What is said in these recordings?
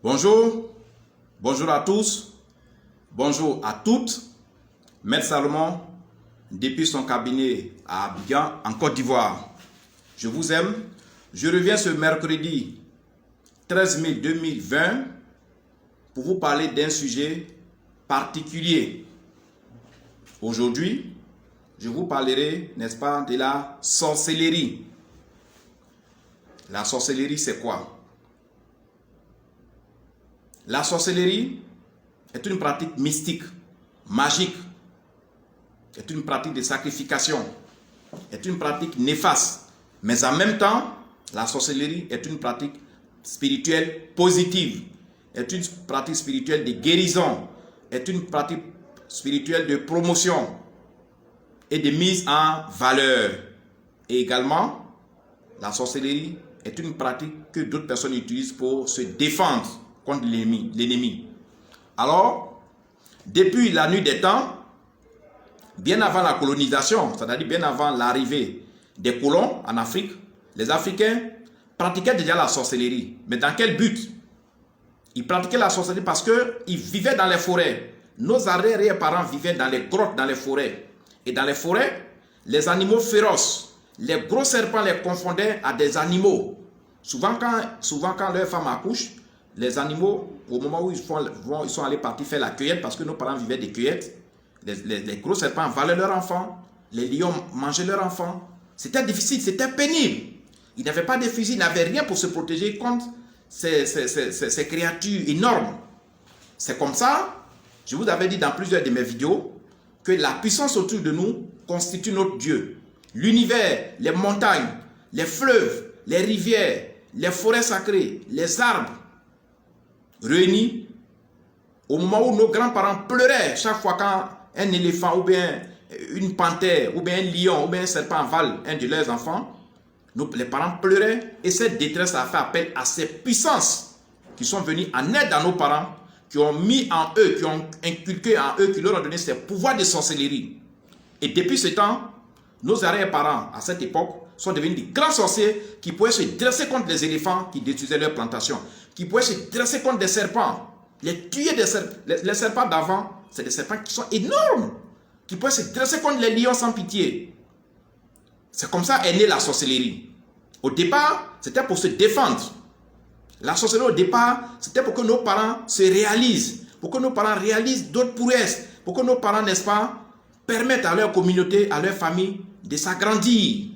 Bonjour, bonjour à tous, bonjour à toutes. Maître Salomon, depuis son cabinet à Abidjan, en Côte d'Ivoire. Je vous aime. Je reviens ce mercredi 13 mai 2020 pour vous parler d'un sujet particulier. Aujourd'hui, je vous parlerai, n'est-ce pas, de la sorcellerie. La sorcellerie, c'est quoi? La sorcellerie est une pratique mystique, magique, est une pratique de sacrification, est une pratique néfaste. Mais en même temps, la sorcellerie est une pratique spirituelle positive, est une pratique spirituelle de guérison, est une pratique spirituelle de promotion et de mise en valeur. Et également, la sorcellerie est une pratique que d'autres personnes utilisent pour se défendre contre l'ennemi. Alors, depuis la nuit des temps, bien avant la colonisation, c'est-à-dire bien avant l'arrivée des colons en Afrique, les Africains pratiquaient déjà la sorcellerie. Mais dans quel but? Ils pratiquaient la sorcellerie parce qu'ils vivaient dans les forêts. Nos arrière-parents vivaient dans les grottes, dans les forêts. Et dans les forêts, les animaux féroces, les gros serpents les confondaient à des animaux. Souvent quand leurs femmes accouchent, les animaux, au moment où ils sont allés partir faire la cueillette, parce que nos parents vivaient des cueillettes, les gros serpents valaient leurs enfants, les lions mangeaient leurs enfants. C'était difficile, c'était pénible. Ils n'avaient pas de fusil, ils n'avaient rien pour se protéger contre ces créatures énormes. C'est comme ça, je vous avais dit dans plusieurs de mes vidéos, que la puissance autour de nous constitue notre Dieu. L'univers, les montagnes, les fleuves, les rivières, les forêts sacrées, les arbres, réunis, au moment où nos grands-parents pleuraient chaque fois quand un éléphant ou bien une panthère ou bien un lion ou bien un serpent avale un de leurs enfants, les parents pleuraient et cette détresse a fait appel à ces puissances qui sont venues en aide à nos parents, qui ont mis en eux, qui ont inculqué en eux, qui leur ont donné ces pouvoirs de sorcellerie. Et depuis ce temps, nos arrière-parents à cette époque sont devenus des grands sorciers qui pouvaient se dresser contre les éléphants qui détruisaient leurs plantations, qui pouvaient se dresser contre des serpents, les tuer des serpents. Les serpents d'avant, c'est des serpents qui sont énormes, qui pouvaient se dresser contre les lions sans pitié. C'est comme ça est née la sorcellerie. Au départ, c'était pour se défendre. La sorcellerie au départ, c'était pour que nos parents se réalisent, pour que nos parents réalisent d'autres prouesses, pour que nos parents, n'est-ce pas, permettent à leur communauté, à leur famille de s'agrandir.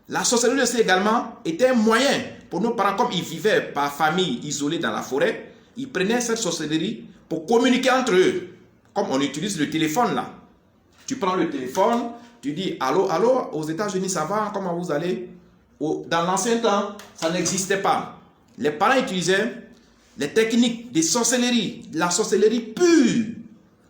La sorcellerie aussi également était un moyen pour nos parents, comme ils vivaient par famille isolée dans la forêt, ils prenaient cette sorcellerie pour communiquer entre eux. Comme on utilise le téléphone là. Tu prends le téléphone, tu dis allô, allô, aux États-Unis ça va, comment vous allez? Dans l'ancien temps, ça n'existait pas. Les parents utilisaient les techniques de sorcellerie, la sorcellerie pure,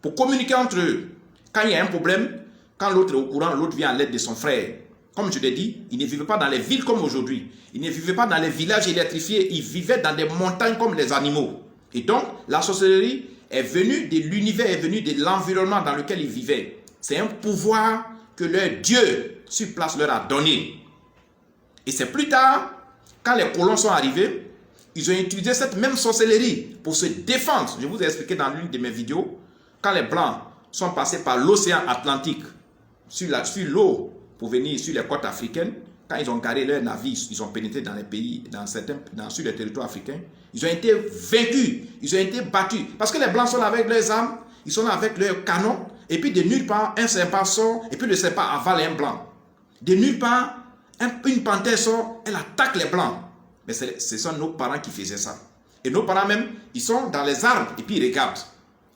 pour communiquer entre eux. Quand il y a un problème, quand l'autre est au courant, l'autre vient à l'aide de son frère. Comme je l'ai dit, ils ne vivaient pas dans les villes comme aujourd'hui. Ils ne vivaient pas dans les villages électrifiés. Ils vivaient dans des montagnes comme les animaux. Et donc, la sorcellerie est venue de l'univers, est venue de l'environnement dans lequel ils vivaient. C'est un pouvoir que leur Dieu sur place leur a donné. Et c'est plus tard, quand les colons sont arrivés, ils ont utilisé cette même sorcellerie pour se défendre. Je vous ai expliqué dans l'une de mes vidéos, quand les Blancs sont passés par l'océan Atlantique, sur l'eau, pour venir sur les côtes africaines, quand ils ont garé leurs navires, ils ont pénétré dans les pays, sur les territoires africains, ils ont été vaincus, ils ont été battus. Parce que les Blancs sont là avec leurs armes, ils sont là avec leurs canons, et puis de nulle part, un serpent sort, et puis le serpent avale un Blanc. De nulle part, une panthère sort, elle attaque les Blancs. Mais ce sont nos parents qui faisaient ça. Et nos parents même, ils sont dans les arbres, et puis ils regardent.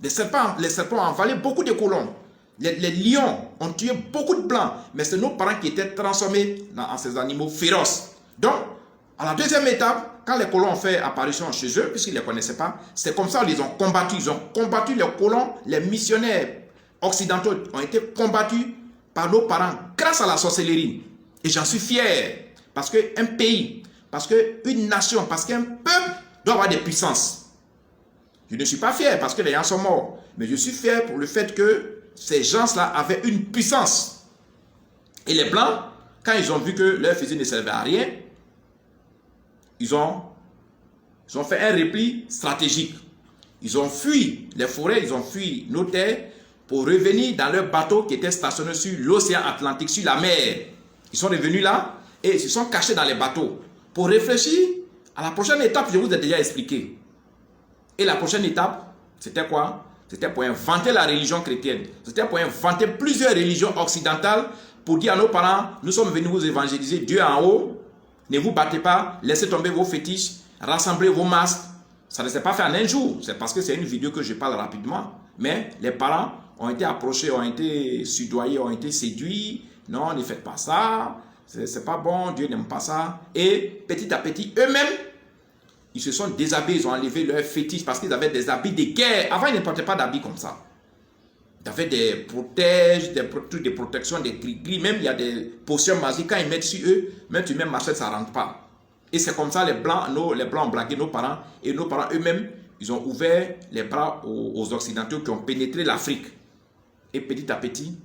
Les serpents ont avalé beaucoup de colons. Les lions ont tué beaucoup de Blancs, mais c'est nos parents qui étaient transformés en ces animaux féroces. Donc, à la deuxième étape, quand les colons ont fait apparition chez eux, puisqu'ils ne les connaissaient pas, c'est comme ça qu'ils ont combattu. Ils ont combattu les colons, les missionnaires occidentaux ont été combattus par nos parents grâce à la sorcellerie. Et j'en suis fier, parce qu'un pays, parce qu'une nation, parce qu'un peuple doit avoir des puissances. Je ne suis pas fier parce que les gens sont morts, mais je suis fier pour le fait que ces gens-là avaient une puissance. Et les Blancs, quand ils ont vu que leur fusil ne servait à rien, ils ont Ils ont fait un repli stratégique. Ils ont fui les forêts, ils ont fui nos terres pour revenir dans leur bateau qui était stationné sur l'océan Atlantique, sur la mer. Ils sont revenus là et ils se sont cachés dans les bateaux pour réfléchir à la prochaine étape. Je vous ai déjà expliqué. Et la prochaine étape, c'était quoi? C'était pour inventer la religion chrétienne. C'était pour inventer plusieurs religions occidentales pour dire à nos parents, nous sommes venus vous évangéliser, Dieu en haut, ne vous battez pas, laissez tomber vos fétiches, rassemblez vos masques. Ça ne s'est pas fait en un jour, c'est parce que c'est une vidéo que je parle rapidement. Mais les parents ont été approchés, ont été soudoyés, ont été séduits. Non, ne faites pas ça, c'est pas bon, Dieu n'aime pas ça. Et petit à petit, eux-mêmes, ils se sont déshabillés, ils ont enlevé leurs fétiches parce qu'ils avaient des habits de guerre. Avant, ils ne portaient pas d'habits comme ça. Ils avaient des protèges, des protections, des gris-gris. Même il y a des potions magiques. Quand ils mettent sur eux, même tu mets machette, ça ne rentre pas. Et c'est comme ça, les Blancs ont blagué nos parents. Et nos parents eux-mêmes, ils ont ouvert les bras aux Occidentaux qui ont pénétré l'Afrique. Et petit à petit,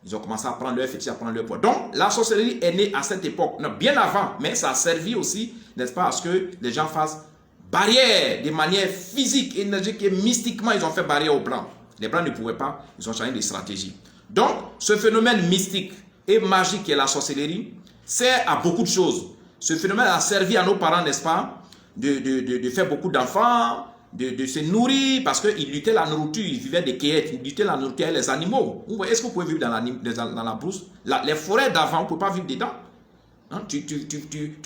ils ont commencé à prendre leur fétiche, à prendre leur poids. Donc, la sorcellerie est née à cette époque. Non, bien avant, mais ça a servi aussi, n'est-ce pas, à ce que les gens fassent barrière de manière physique, énergique et mystiquement, ils ont fait barrière aux Blancs. Les Blancs ne pouvaient pas, ils ont changé de stratégie. Donc, ce phénomène mystique et magique qui est la sorcellerie sert à beaucoup de choses. Ce phénomène a servi à nos parents, n'est-ce pas, de faire beaucoup d'enfants, de se nourrir, parce qu'ils luttaient la nourriture, ils vivaient des cueillettes, ils luttaient la nourriture avec les animaux. Est-ce que vous pouvez vivre dans la brousse? Les forêts d'avant, on ne peut pas vivre dedans. Hein? Tu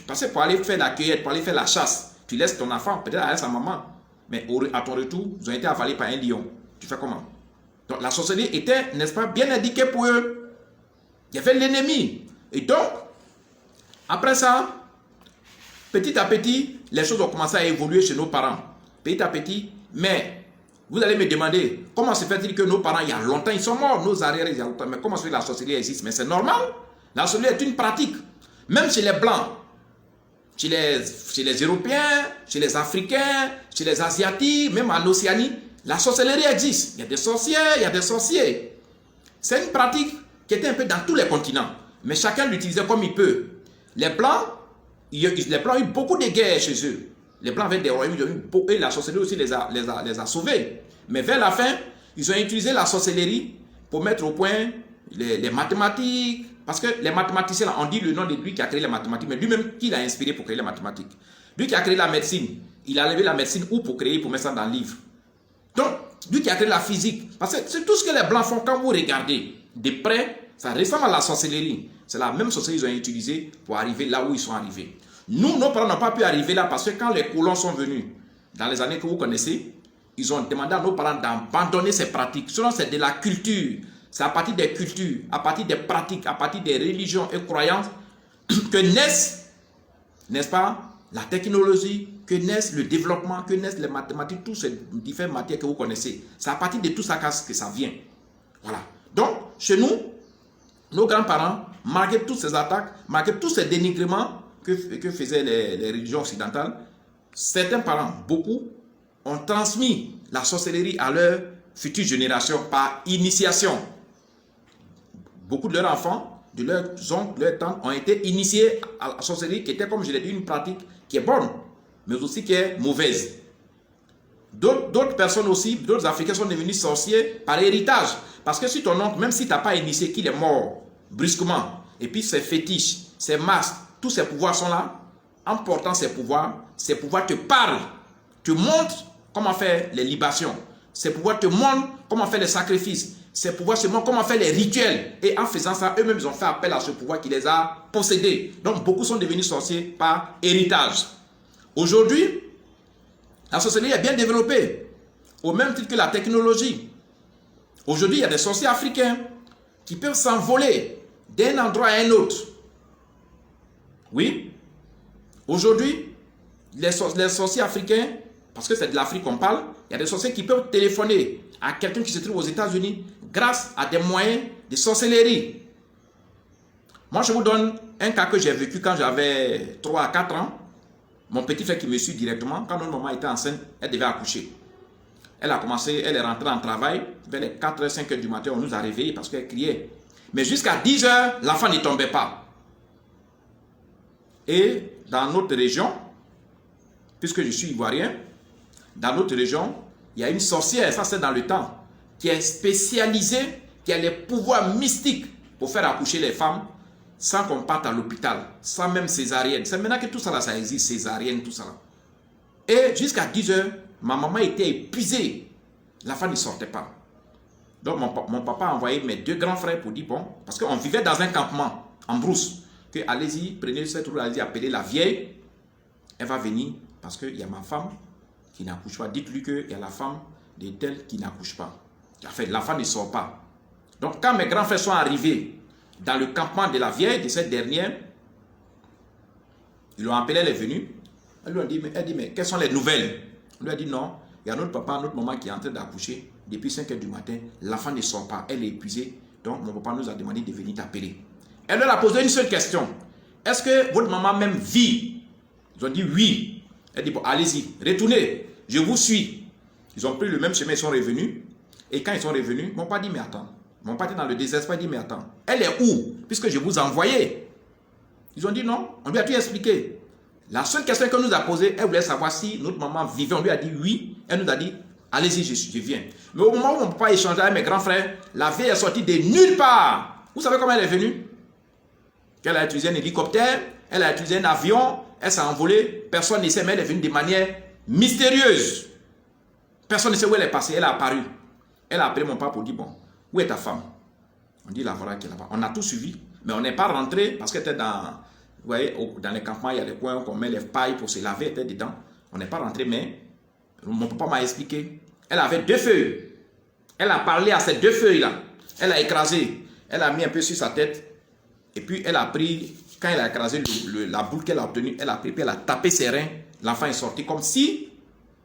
passais pour aller faire la cueillette, pour aller faire la chasse. Tu laisses ton enfant, peut-être avec sa maman, mais à ton retour, ils ont été avalés par un lion. Tu fais comment? Donc la sorcellerie était, n'est-ce pas, bien indiquée pour eux. Il y avait l'ennemi. Et donc, après ça, petit à petit, les choses ont commencé à évoluer chez nos parents. Petit à petit, mais vous allez me demander, comment se fait-il que nos parents, il y a longtemps, ils sont morts, nos arrières, il y a longtemps, mais comment se fait que la sorcellerie existe? Mais c'est normal. La sorcellerie est une pratique. Même chez les Blancs, chez les Européens, chez les Africains, chez les Asiatiques, même en Océanie, la sorcellerie existe. Il y a des sorcières, il y a des sorciers. C'est une pratique qui était un peu dans tous les continents. Mais chacun l'utilisait comme il peut. Les Blancs ont eu beaucoup de guerres chez eux. Les Blancs avaient des royaumes, et la sorcellerie aussi les a sauvés. Mais vers la fin, ils ont utilisé la sorcellerie pour mettre au point les mathématiques. Parce que les mathématiciens, on dit le nom de lui qui a créé les mathématiques, mais lui-même qui l'a inspiré pour créer les mathématiques. Lui qui a créé la médecine, il a levé la médecine où pour créer, pour mettre ça dans le livre. Donc, lui qui a créé la physique, parce que c'est tout ce que les Blancs font quand vous regardez de près, ça ressemble à la sorcellerie. C'est la même sorcellerie qu'ils ont utilisée pour arriver là où ils sont arrivés. Nous, nos parents n'ont pas pu arriver là parce que quand les colons sont venus, dans les années que vous connaissez, ils ont demandé à nos parents d'abandonner ces pratiques. Sinon, c'est de la culture. C'est à partir des cultures, à partir des pratiques, à partir des religions et croyances que naissent, n'est-ce pas, la technologie, que naissent le développement, que naissent les mathématiques, toutes ces différentes matières que vous connaissez. C'est à partir de tout ça que ça vient. Voilà. Donc, chez nous, nos grands-parents, malgré toutes ces attaques, malgré tous ces dénigrements que faisaient les religions occidentales, certains parents, beaucoup, ont transmis la sorcellerie à leurs futures générations par initiation. Beaucoup de leurs enfants, de leurs oncles, de leurs tantes ont été initiés à la sorcellerie qui était, comme je l'ai dit, une pratique qui est bonne, mais aussi qui est mauvaise. D'autres personnes aussi, d'autres Africains sont devenus sorciers par héritage. Parce que si ton oncle, même si tu n'as pas initié qu'il est mort brusquement, et puis ses fétiches, ses masques, tous ces pouvoirs sont là, en portant ces pouvoirs te parlent, te montrent comment faire les libations, ces pouvoirs te montrent comment faire les sacrifices, ces pouvoirs te montrent comment faire les rituels. Et en faisant ça, eux-mêmes, ils ont fait appel à ce pouvoir qui les a possédés. Donc, beaucoup sont devenus sorciers par héritage. Aujourd'hui, la sorcellerie est bien développée, au même titre que la technologie. Aujourd'hui, il y a des sorciers africains qui peuvent s'envoler d'un endroit à un autre. Oui. Aujourd'hui, les sorciers africains, parce que c'est de l'Afrique qu'on parle, il y a des sorciers qui peuvent téléphoner à quelqu'un qui se trouve aux États-Unis grâce à des moyens de sorcellerie. Moi, je vous donne un cas que j'ai vécu quand j'avais 3 à 4 ans. Mon petit frère qui me suit directement, quand notre maman était enceinte, elle devait accoucher. Elle est rentrée en travail, vers les 4h, 5h du matin, on nous a réveillés parce qu'elle criait. Mais jusqu'à 10h, l'enfant ne tombait pas. Et dans notre région, puisque je suis ivoirien, dans notre région, il y a une sorcière, ça c'est dans le temps, qui est spécialisée, qui a les pouvoirs mystiques pour faire accoucher les femmes sans qu'on parte à l'hôpital, sans même césarienne. C'est maintenant que tout ça là, ça existe, césarienne, tout ça là. Et jusqu'à 10 h, ma maman était épuisée. La femme ne sortait pas. Donc mon papa a envoyé mes 2 grands frères pour dire, bon, parce qu'on vivait dans un campement, en brousse, que allez-y, prenez cette route, allez-y, appelez la vieille, elle va venir, parce qu'il y a ma femme qui n'accouche pas. Dites-lui qu'il y a la femme de telle qui n'accouche pas. En fait, la femme ne sort pas. Donc quand mes grands frères sont arrivés dans le campement de la vieille, de cette dernière, ils l'ont appelée, elle est venue. Elle lui a dit, mais quelles sont les nouvelles? Elle lui a dit, non, il y a notre papa, notre maman qui est en train d'accoucher. Depuis 5 h du matin, l'enfant ne sort pas, elle est épuisée. Donc mon papa nous a demandé de venir t'appeler. Elle leur a posé une seule question. Est-ce que votre maman même vit? Ils ont dit oui. Elle dit, bon, allez-y, retournez, je vous suis. Ils ont pris le même chemin, ils sont revenus. Et quand ils sont revenus, mon papa dit, mais attends. Mon papa était dans le désespoir, il dit, mais attends, elle est où? Puisque je vous ai envoyé. Ils ont dit non, on lui a tout expliqué. La seule question qu'elle nous a posée, elle voulait savoir si notre maman vivait. On lui a dit oui. Elle nous a dit, allez-y, je viens. Mais au moment où mon papa échangeait avec mes grands frères, la vieille est sortie de nulle part. Vous savez comment elle est venue? Qu'elle a utilisé un hélicoptère, elle a utilisé un avion, elle s'est envolée. Personne ne sait, mais elle est venue de manière mystérieuse. Personne ne sait où elle est passée, elle a apparu. Elle a appelé mon papa pour dire, bon, où est ta femme? On dit, la voilà qui est là-bas. On a tout suivi, mais on n'est pas rentré parce qu'elle était dans... Vous voyez, dans les campements, il y a des coins où on met les pailles pour se laver, elle était dedans. On n'est pas rentré, mais mon papa m'a expliqué. Elle avait 2 feuilles. Elle a parlé à ces 2 feuilles-là. Elle a écrasé. Elle a mis un peu sur sa tête. Et puis, elle a pris, quand elle a écrasé la boule qu'elle a obtenue, elle a pris, puis elle a tapé ses reins. L'enfant est sorti comme si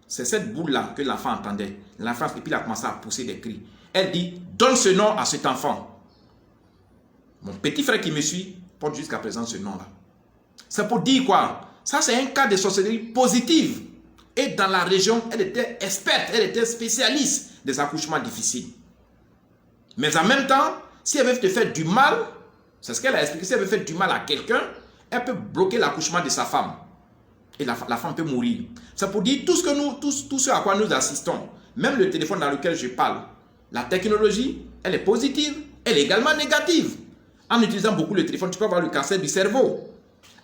c'est cette boule-là que l'enfant entendait. L'enfant, et puis il a commencé à pousser des cris. Elle dit, donne ce nom à cet enfant. Mon petit frère qui me suit porte jusqu'à présent ce nom-là. C'est pour dire quoi? Ça, c'est un cas de sorcellerie positive. Et dans la région, elle était experte, elle était spécialiste des accouchements difficiles. Mais en même temps, si elle veut te faire du mal, c'est ce qu'elle a expliqué, si elle veut faire du mal à quelqu'un, elle peut bloquer l'accouchement de sa femme. Et la femme peut mourir. C'est pour dire tout ce à quoi nous assistons. Même le téléphone dans lequel je parle, la technologie, elle est positive, elle est également négative. En utilisant beaucoup le téléphone, tu peux avoir le cancer du cerveau.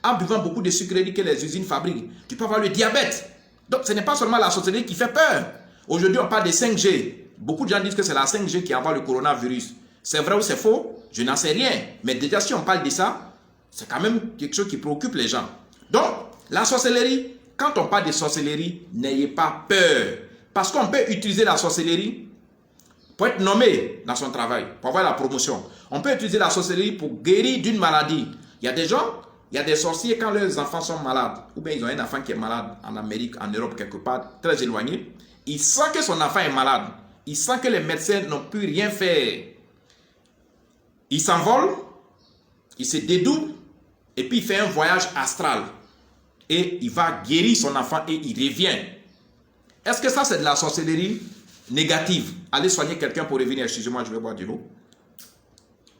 En buvant beaucoup de sucreries que les usines fabriquent, tu peux avoir le diabète. Donc, ce n'est pas seulement la sorcellerie qui fait peur. Aujourd'hui, on parle de 5G. Beaucoup de gens disent que c'est la 5G qui envoie le coronavirus. C'est vrai ou c'est faux? Je n'en sais rien. Mais déjà, si on parle de ça, c'est quand même quelque chose qui préoccupe les gens. Donc, la sorcellerie, quand on parle de sorcellerie, n'ayez pas peur. Parce qu'on peut utiliser la sorcellerie pour être nommé dans son travail, pour avoir la promotion. On peut utiliser la sorcellerie pour guérir d'une maladie. Il y a des gens, il y a des sorciers quand leurs enfants sont malades, ou bien ils ont un enfant qui est malade en Amérique, en Europe, quelque part, très éloigné. Il sent que son enfant est malade. Il sent que les médecins n'ont pu rien faire. Il s'envole, il se dédouble, et puis il fait un voyage astral. Et il va guérir son enfant et il revient. Est-ce que ça c'est de la sorcellerie négative? Aller soigner quelqu'un pour revenir, excusez-moi, je vais boire de l'eau.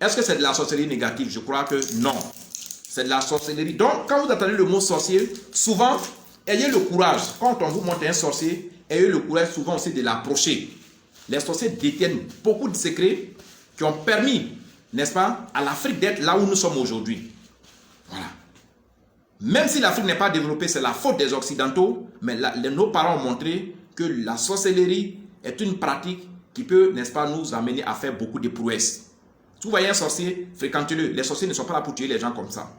Est-ce que c'est de la sorcellerie négative? Je crois que non. C'est de la sorcellerie. Donc, quand vous entendez le mot sorcier, souvent, ayez le courage. Quand on vous montre un sorcier, ayez le courage souvent aussi de l'approcher. Les sorciers détiennent beaucoup de secrets qui ont permis, n'est-ce pas, à l'Afrique d'être là où nous sommes aujourd'hui. Voilà. Même si l'Afrique n'est pas développée, c'est la faute des Occidentaux, mais nos parents ont montré que la sorcellerie est une pratique qui peut, n'est-ce pas, nous amener à faire beaucoup de prouesses. Si vous voyez un sorcier, fréquentez-le. Les sorciers ne sont pas là pour tuer les gens comme ça.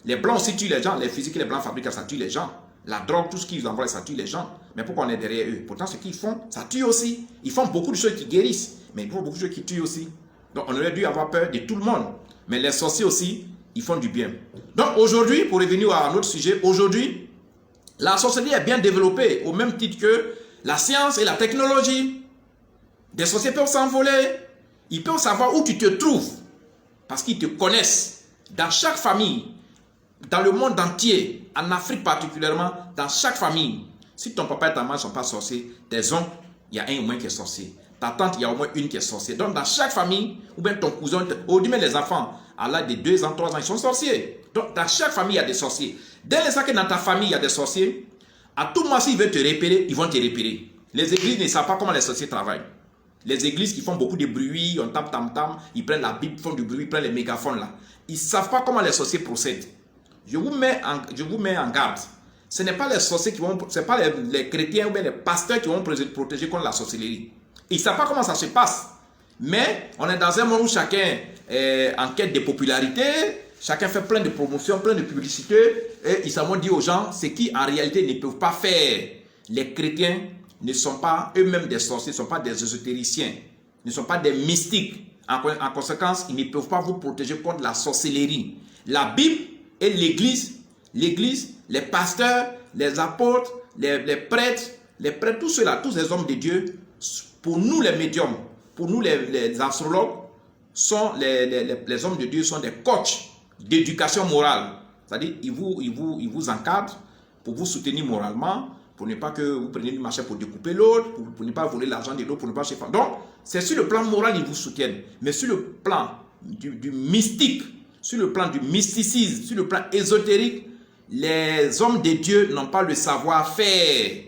Les blancs aussi tuent les gens, les fusils que les blancs fabriquent, ça tue les gens. La drogue, tout ce qu'ils envoient, ça tue les gens. Mais pourquoi on est derrière eux? Pourtant, ce qu'ils font, ça tue aussi. Ils font beaucoup de choses qui guérissent, mais ils font beaucoup de choses qui tuent aussi. Donc, on aurait dû avoir peur de tout le monde. Mais les sorciers aussi, ils font du bien. Donc, aujourd'hui, pour revenir à notre sujet, aujourd'hui, la sorcellerie est bien développée au même titre que la science et la technologie. Des sorciers peuvent s'envoler. Ils peuvent savoir où tu te trouves. Parce qu'ils te connaissent. Dans chaque famille, dans le monde entier, en Afrique particulièrement, dans chaque famille, si ton papa et ta maman ne sont pas sorciers, tes oncles, il y a un au moins qui est sorcier. Ta tante, il y a au moins une qui est sorcière. Donc, dans chaque famille, ou bien ton cousin, ou bien les enfants, à l'âge de 2 ans, 3 ans, ils sont sorciers. Donc, dans chaque famille, il y a des sorciers. Dès l'instant que dans ta famille, il y a des sorciers, À tout moment, s'ils veulent te repérer, ils vont te repérer. Les églises ne savent pas comment les sorciers travaillent. Les églises qui font beaucoup de bruit, on tape tam-tam, ils prennent la Bible, font du bruit, ils prennent les mégaphones là. Ils ne savent pas comment les sorciers procèdent. Je vous mets en garde. Ce n'est pas les sorciers qui vont, ce n'est pas les chrétiens ou bien les pasteurs qui vont protéger contre la sorcellerie. Ils ne savent pas comment ça se passe. Mais on est dans un monde où chacun est en quête de popularité, chacun fait plein de promotions, plein de publicités, et ils s'en vont dire aux gens ce qui en réalité ne peuvent pas faire. Les chrétiens ne sont pas eux-mêmes des sorciers, ne sont pas des ésotériciens, ne sont pas des mystiques. En conséquence, ils ne peuvent pas vous protéger contre la sorcellerie. La Bible et l'Église, les pasteurs, les apôtres, les prêtres, tous ceux-là, tous les hommes de Dieu, pour nous les médiums, pour nous les astrologues, les hommes de Dieu sont des coachs d'éducation morale. C'est-à-dire, ils vous encadrent pour vous soutenir moralement, pour ne pas que vous preniez du marché pour découper l'autre, pour ne pas voler l'argent de l'autre, pour ne pas se faire. Donc, c'est sur le plan moral ils vous soutiennent. Mais sur le plan du mystique, sur le plan du mysticisme, sur le plan ésotérique, les hommes de Dieu n'ont pas le savoir-faire.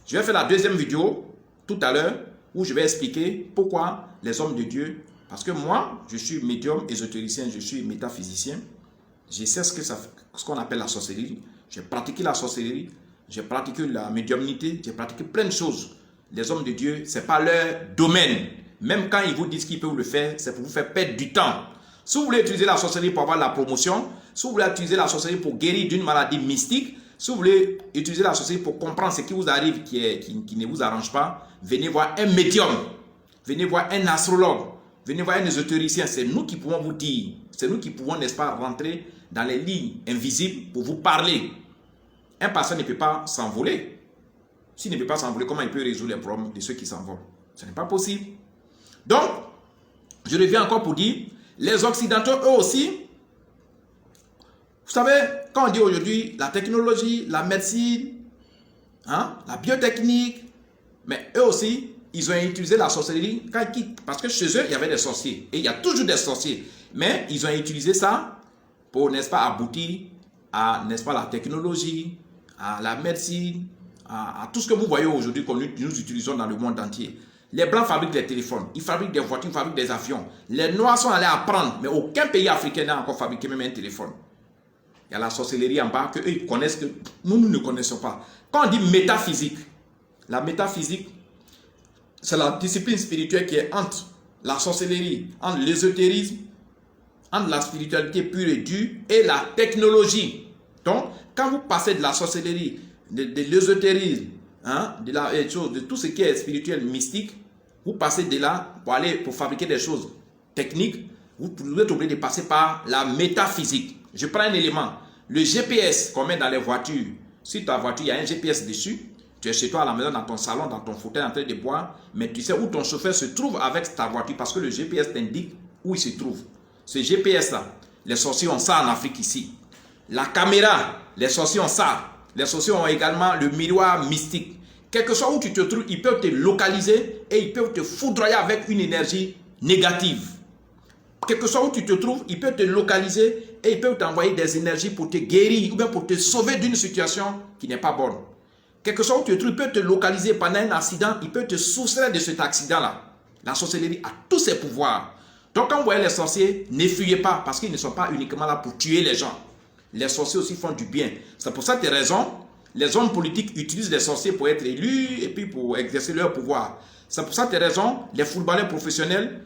Je vais faire la deuxième vidéo tout à l'heure où je vais expliquer pourquoi les hommes de Dieu, parce que moi, je suis médium, ésotéricien, je suis métaphysicien, je sais ce qu'on appelle la sorcellerie, j'ai pratiqué la sorcellerie, j'ai pratiqué la médiumnité, j'ai pratiqué plein de choses. Les hommes de Dieu, ce n'est pas leur domaine. Même quand ils vous disent qu'ils peuvent le faire, c'est pour vous faire perdre du temps. Si vous voulez utiliser la sorcellerie pour avoir la promotion, si vous voulez utiliser la sorcellerie pour guérir d'une maladie mystique, si vous voulez utiliser la sorcellerie pour comprendre ce qui vous arrive qui ne vous arrange pas, venez voir un médium, venez voir un astrologue, venez voir un ésotéricien. C'est nous qui pouvons vous dire, c'est nous qui pouvons, n'est-ce pas, rentrer dans les lignes invisibles pour vous parler. Un pasteur ne peut pas s'envoler. S'il ne peut pas s'envoler, comment il peut résoudre les problèmes de ceux qui s'envolent? Ce n'est pas possible. Donc, je reviens encore pour dire, les Occidentaux, eux aussi, vous savez, quand on dit aujourd'hui la technologie, la médecine, la biotechnique, mais eux aussi, ils ont utilisé la sorcellerie parce que chez eux, il y avait des sorciers. Et il y a toujours des sorciers. Mais ils ont utilisé ça pour, n'est-ce pas, aboutir à, n'est-ce pas, la technologie, à la médecine, à tout ce que vous voyez aujourd'hui que nous utilisons dans le monde entier. Les Blancs fabriquent des téléphones, ils fabriquent des voitures, ils fabriquent des avions. Les Noirs sont allés apprendre, mais aucun pays africain n'a encore fabriqué même un téléphone. Il y a la sorcellerie en bas que eux ils connaissent que nous ne connaissons pas. Quand on dit métaphysique, la métaphysique, c'est la discipline spirituelle qui est entre la sorcellerie, entre l'ésotérisme, entre la spiritualité pure et dure et la technologie. Donc, quand vous passez de la sorcellerie, de l'ésotérisme, de tout ce qui est spirituel, mystique, vous passez de là pour fabriquer des choses techniques, vous êtes obligé de passer par la métaphysique. Je prends un élément, le GPS qu'on met dans les voitures. Si ta voiture, il y a un GPS dessus, tu es chez toi à la maison, dans ton salon, dans ton fauteuil en train de boire, mais tu sais où ton chauffeur se trouve avec ta voiture parce que le GPS t'indique où il se trouve. Ce GPS-là, les sorciers ont ça en Afrique ici. La caméra, les sorciers ont ça. Les sorciers ont également le miroir mystique. Quel que soit où tu te trouves, ils peuvent te localiser et ils peuvent te foudroyer avec une énergie négative. Quel que soit où tu te trouves, ils peuvent te localiser et ils peuvent t'envoyer des énergies pour te guérir ou bien pour te sauver d'une situation qui n'est pas bonne. Quel que soit où tu te trouves, ils peuvent te localiser pendant un accident, ils peuvent te soustraire de cet accident-là. La sorcellerie a tous ses pouvoirs. Donc quand vous voyez les sorciers, ne fuyez pas parce qu'ils ne sont pas uniquement là pour tuer les gens. Les sorciers aussi font du bien. C'est pour cette raison, les hommes politiques utilisent les sorciers pour être élus et puis pour exercer leur pouvoir. C'est pour cette raison, les footballeurs professionnels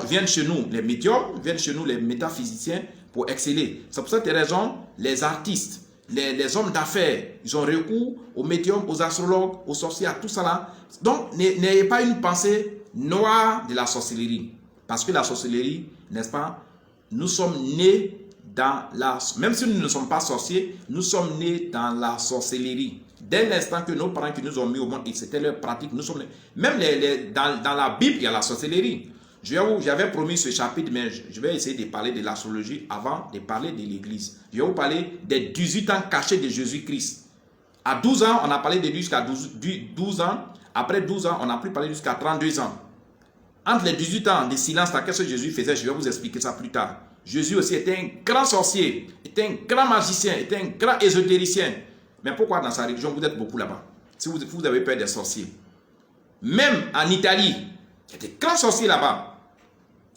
viennent chez nous, les médiums, viennent chez nous, les métaphysiciens, pour exceller. C'est pour cette raison, les artistes, les hommes d'affaires, ils ont recours aux médiums, aux astrologues, aux sorciers, à tout ça là. Donc, n'ayez pas une pensée noire de la sorcellerie. Parce que la sorcellerie, n'est-ce pas, nous sommes nés dans la... Même si nous ne sommes pas sorciers, nous sommes nés dans la sorcellerie. Dès l'instant que nos parents qui nous ont mis au monde, et c'était leur pratique, nous sommes nés. Même dans la Bible, il y a la sorcellerie. J'avais promis ce chapitre, mais je vais essayer de parler de l'astrologie avant de parler de l'Église. Je vais vous parler des 18 ans cachés de Jésus-Christ. À 12 ans, on a parlé de lui jusqu'à 12 ans. Après 12 ans, on n'a plus parlé jusqu'à 32 ans. Entre les 18 ans de silence, qu'est-ce que Jésus faisait? Je vais vous expliquer ça plus tard. Jésus aussi était un grand sorcier, était un grand magicien, était un grand ésotéricien. Mais pourquoi dans sa religion, vous êtes beaucoup là-bas? Si vous avez peur des sorciers. Même en Italie, il y a des grands sorciers là-bas.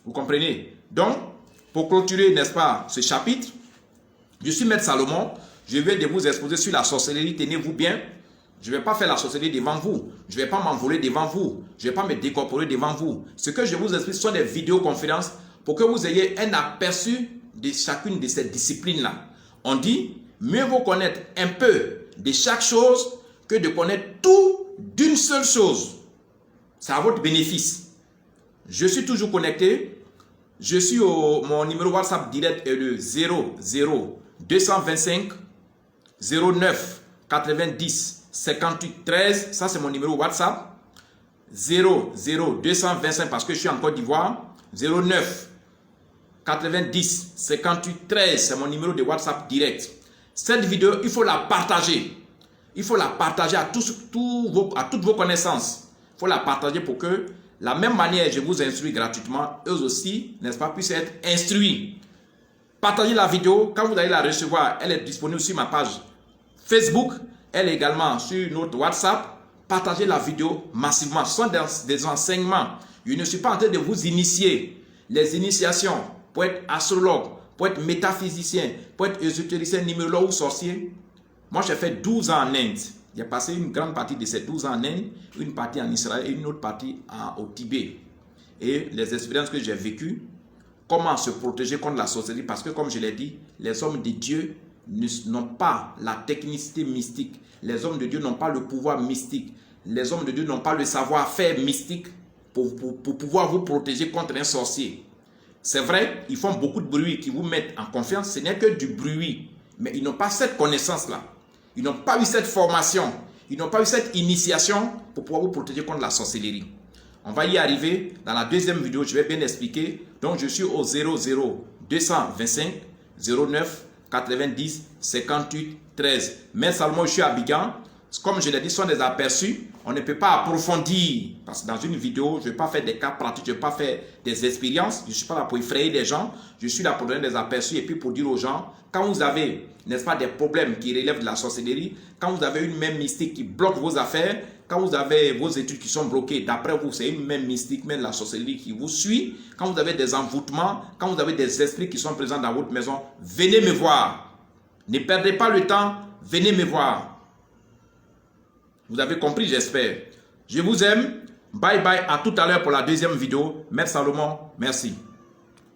Vous comprenez? Donc, pour clôturer, n'est-ce pas, ce chapitre, je suis Maître Salomon. Je vais de vous exposer sur la sorcellerie. Tenez-vous bien. Je ne vais pas faire la sorcellerie devant vous. Je ne vais pas m'envoler devant vous. Je ne vais pas me décorporer devant vous. Ce que je vous explique, ce sont des vidéoconférences pour que vous ayez un aperçu de chacune de ces disciplines-là. On dit, mieux vaut connaître un peu de chaque chose que de connaître tout d'une seule chose. C'est à votre bénéfice. Je suis toujours connecté. Je suis mon numéro WhatsApp direct est le 00 225 09 90 58 13. Ça, c'est mon numéro WhatsApp. 00 225 parce que je suis en Côte d'Ivoire. 09 90 58 13. C'est mon numéro de WhatsApp direct. Cette vidéo, il faut la partager. Il faut la partager à toutes vos connaissances. Il faut la partager pour que, la même manière, je vous instruis gratuitement, eux aussi, n'est-ce pas, puissent être instruits. Partagez la vidéo. Quand vous allez la recevoir, elle est disponible sur ma page Facebook. Elle est également sur notre WhatsApp. Partagez la vidéo massivement. Ce sont des enseignements. Je ne suis pas en train de vous initier. Les initiations pour être astrologue, pour être métaphysicien, pour être ésotéricien, numérologue ou sorcier. Moi, j'ai fait 12 ans en Inde. J'ai passé une grande partie de ces 12 ans en Inde, une partie en Israël et une autre partie au Tibet. Et les expériences que j'ai vécues, comment se protéger contre la sorcellerie, parce que comme je l'ai dit, les hommes de Dieu n'ont pas la technicité mystique. Les hommes de Dieu n'ont pas le pouvoir mystique. Les hommes de Dieu n'ont pas le savoir-faire mystique pour pouvoir vous protéger contre un sorcier. C'est vrai, ils font beaucoup de bruit qui vous mettent en confiance. Ce n'est que du bruit. Mais ils n'ont pas cette connaissance-là. Ils n'ont pas eu cette formation. Ils n'ont pas eu cette initiation pour pouvoir vous protéger contre la sorcellerie. On va y arriver dans la deuxième vidéo. Je vais bien expliquer. Donc, je suis au 00 225 09 90 58 13. Mais seulement, je suis à Abidjan. Comme je l'ai dit, ce sont des aperçus. On ne peut pas approfondir. Parce que dans une vidéo, je ne vais pas faire des cas pratiques. Je ne vais pas faire des expériences. Je ne suis pas là pour effrayer les gens. Je suis là pour donner des aperçus et puis pour dire aux gens, quand vous avez, n'est-ce pas, des problèmes qui relèvent de la sorcellerie, quand vous avez une main mystique qui bloque vos affaires, quand vous avez vos études qui sont bloquées, d'après vous, c'est une main mystique, même la sorcellerie qui vous suit, quand vous avez des envoûtements, quand vous avez des esprits qui sont présents dans votre maison, venez me voir. Ne perdez pas le temps, venez me voir. Vous avez compris, j'espère. Je vous aime. Bye bye, à tout à l'heure pour la deuxième vidéo. Maître Salomon, merci.